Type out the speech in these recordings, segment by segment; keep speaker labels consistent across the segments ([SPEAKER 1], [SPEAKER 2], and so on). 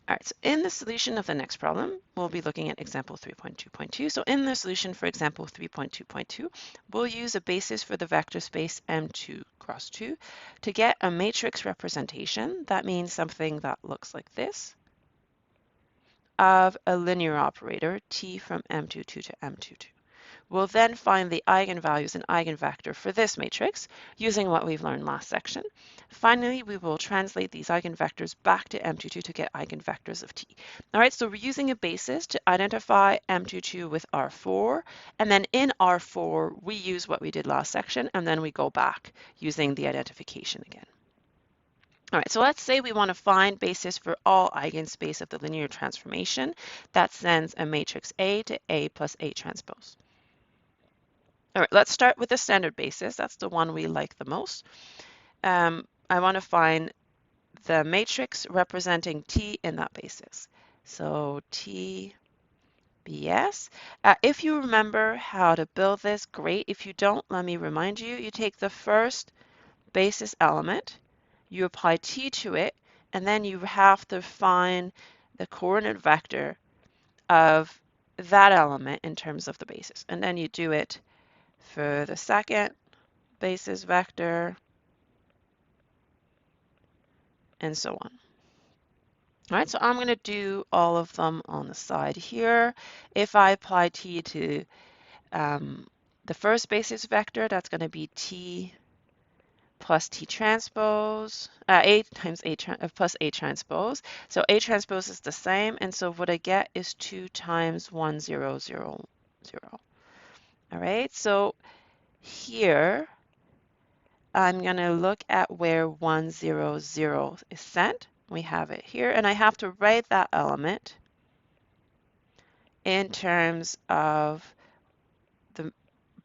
[SPEAKER 1] All right, so in the solution of the next problem, we'll be looking at example 3.2.2. So in the solution for example 3.2.2, we'll use a basis for the vector space M2 cross 2 to get a matrix representation. That means something that looks like this, of a linear operator, T from M22 to M22. We'll then find the eigenvalues and eigenvector for this matrix using what we've learned last section. Finally, we will translate these eigenvectors back to M22 to get eigenvectors of T. All right, so we're using a basis to identify M22 with R4, and then in R4, we use what we did last section, and then we go back using the identification again. All right, so let's say we want to find basis for all eigenspace of the linear transformation that sends a matrix A to A plus A transpose. All right, let's start with the standard basis. That's the one we like the most. I want to find the matrix representing T in that basis. So T BS. If you remember how to build this, great. If you don't, let me remind you. You take the first basis element, you apply T to it, and then you have to find the coordinate vector of that element in terms of the basis. And then you do it for the second basis vector, and so on. All right, so I'm going to do all of them on the side here. If I apply T to the first basis vector, that's going to be T plus T transpose, A times A plus A transpose. So A transpose is the same, and so what I get is 2 times 1, 0, 0, 0. All right, so here I'm going to look at where 1, 0, 0 is sent. We have it here, and I have to write that element in terms of the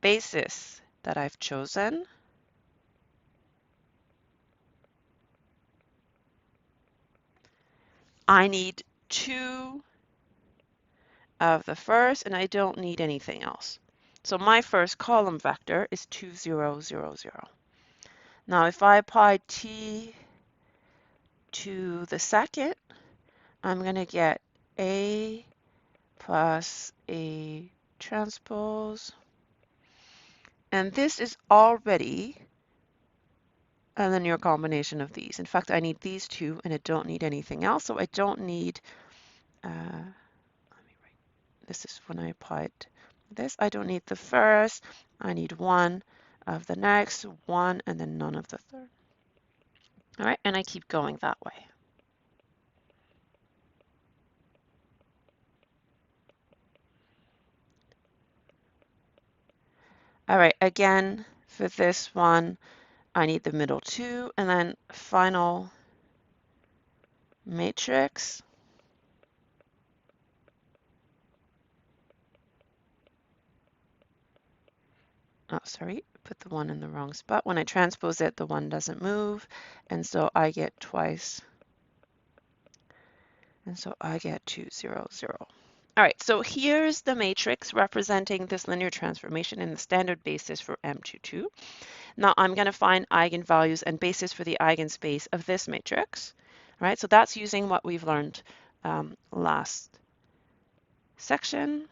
[SPEAKER 1] basis that I've chosen. I need 2 of the first, and I don't need anything else. So my first column vector is 2, 0, 0, 0. Now if I apply T to the second, I'm going to get A plus A transpose. And this is already a linear combination of these. In fact, I need these two, and I don't need anything else. So I don't need, let me write, this is when I applied this. I don't need the first. I need 1 of the next, 1, and then none of the third. All right, and I keep going that way. All right, again, for this one, I need the middle 2, and then final matrix. Oh, sorry, put the 1 in the wrong spot. When I transpose it, the 1 doesn't move, and so I get twice. And so I get 2, 0, 0. All right, so here's the matrix representing this linear transformation in the standard basis for M22. Now I'm going to find eigenvalues and basis for the eigenspace of this matrix. All right, so that's using what we've learned last section.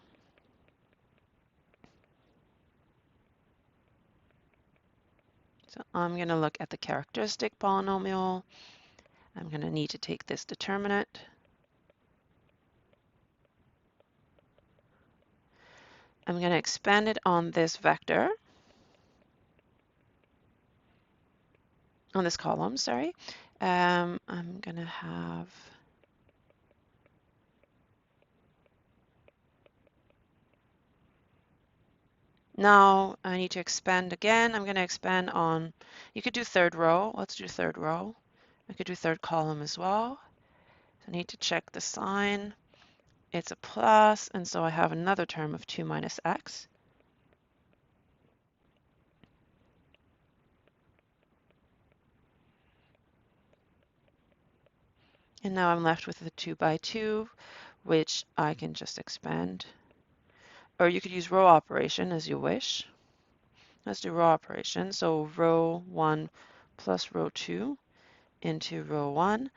[SPEAKER 1] So I'm going to look at the characteristic polynomial. I'm going to need to take this determinant. I'm going to expand it on this vector, on this column, sorry. I'm going to have now I need to expand again. I'm going to expand on, you could do third row. Let's do third row. I could do third column as well. I need to check the sign. It's a plus, and so I have another term of 2 minus x. And now I'm left with the 2 by 2, which I can just expand. Or you could use row operation as you wish. Let's do row operation. So row 1 plus row 2 into row 1.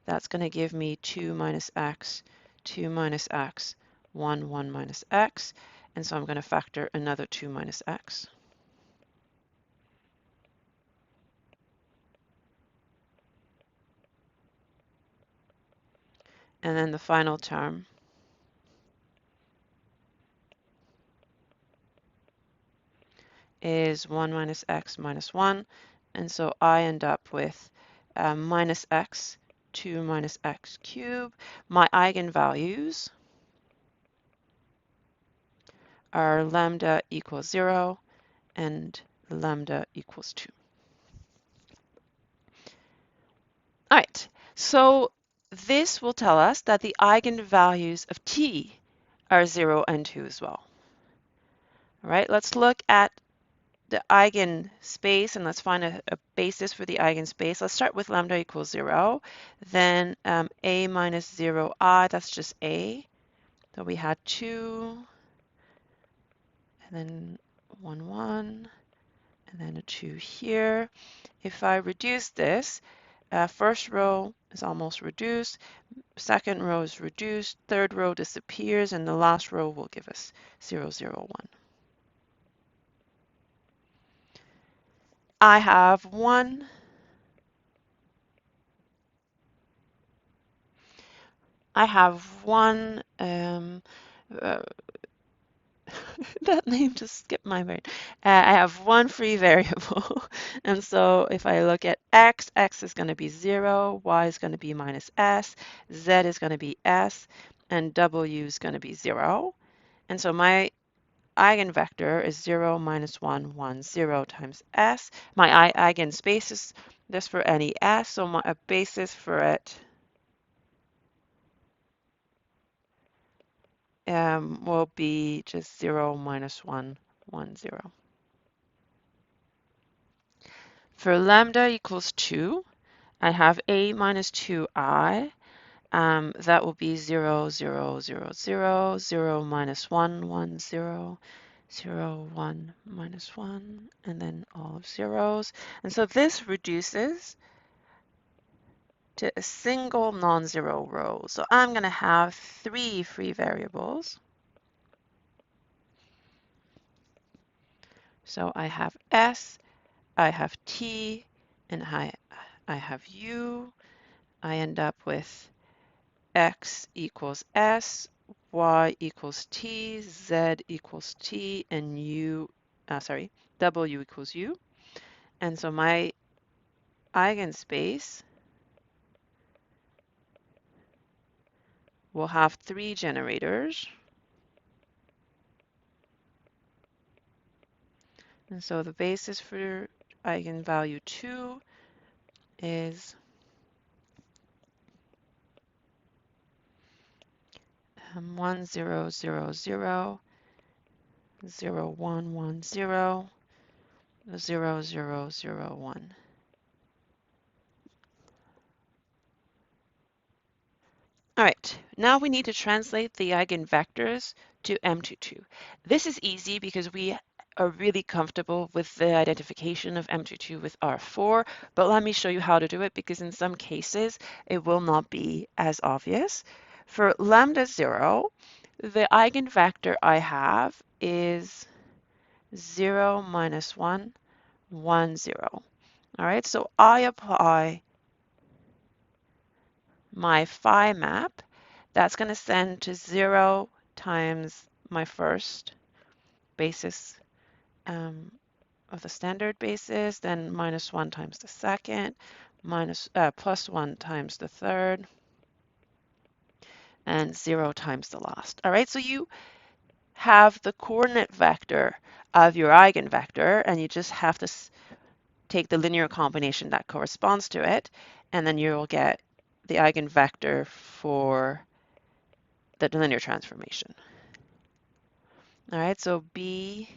[SPEAKER 1] That's going to give me 2 minus x, 2 minus x, 1, 1 minus x. And so I'm going to factor another 2 minus x. And then the final term is 1 minus x minus 1. And so I end up with minus x, 2 minus x cubed. My eigenvalues are lambda equals 0 and lambda equals 2. All right, so this will tell us that the eigenvalues of t are 0 and 2 as well. All right, let's look at the eigenspace and let's find a basis for the eigenspace. Let's start with lambda equals 0. Then a minus 0I, that's just a. So we had 2, and then 1, 1, and then a 2 here. If I reduce this, first row is almost reduced, second row is reduced, third row disappears, and the last row will give us 0, 0, 1. I have one that name just skipped my brain. I have one free variable. And so if I look at x, x is going to be 0, y is going to be minus s, z is going to be s, and w is going to be 0. And so my eigenvector is 0, minus 1, 1, 0 times s. My eigenspace is this for any s, so a basis for it will be just 0, minus 1, 1, 0. For lambda equals 2, I have a minus 2I. That will be 0, 0, 0, 0, 0 minus 1, 1, 0, 0, 1 minus 1, and then all of zeros. And so this reduces to a single non-zero row. So I'm going to have 3 free variables. So I have s, I have t, and I have u. I end up with x equals s, y equals t, z equals t, and w equals u. And so my eigenspace will have 3 generators. And so the basis for eigenvalue 2 is 1, 0, 0, 0, 0, 1, 1, 0, 0, 0, 0, 1. All right, now we need to translate the eigenvectors to M22. This is easy because we are really comfortable with the identification of M22 with R4, but let me show you how to do it because in some cases it will not be as obvious. For lambda 0, the eigenvector I have is 0, minus 1, 1, 0. All right, so I apply my phi map. That's going to send to 0 times my first basis of the standard basis, then minus 1 times the second, plus 1 times the third, and 0 times the last. All right, so you have the coordinate vector of your eigenvector, and you just have to take the linear combination that corresponds to it, and then you'll get the eigenvector for the linear transformation. All right, so B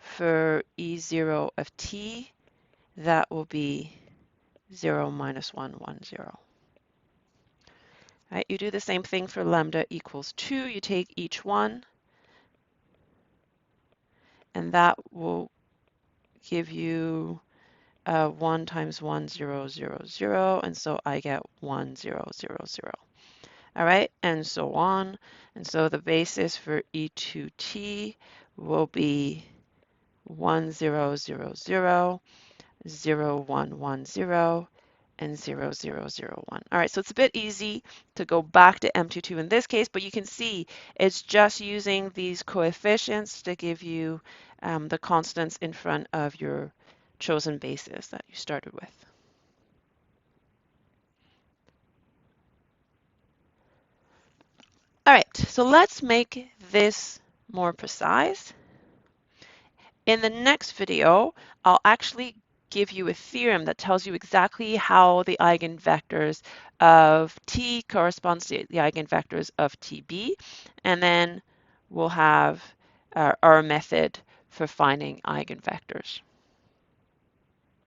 [SPEAKER 1] for E0 of t, that will be 0, minus 1, 1, 0. All right, you do the same thing for lambda equals 2. You take each one, and that will give you 1 times 1, 0, 0, 0, and so I get 1, 0, 0, 0. All right, and so on. And so the basis for E2t will be 1, 0, 0, 0, 0, 1, 1, 0, and 0, 0, 0, 1. All right, so it's a bit easy to go back to M22 in this case, but you can see it's just using these coefficients to give you the constants in front of your chosen basis that you started with. All right, so let's make this more precise. In the next video, I'll actually give you a theorem that tells you exactly how the eigenvectors of t corresponds to the eigenvectors of tb, and then we'll have our method for finding eigenvectors.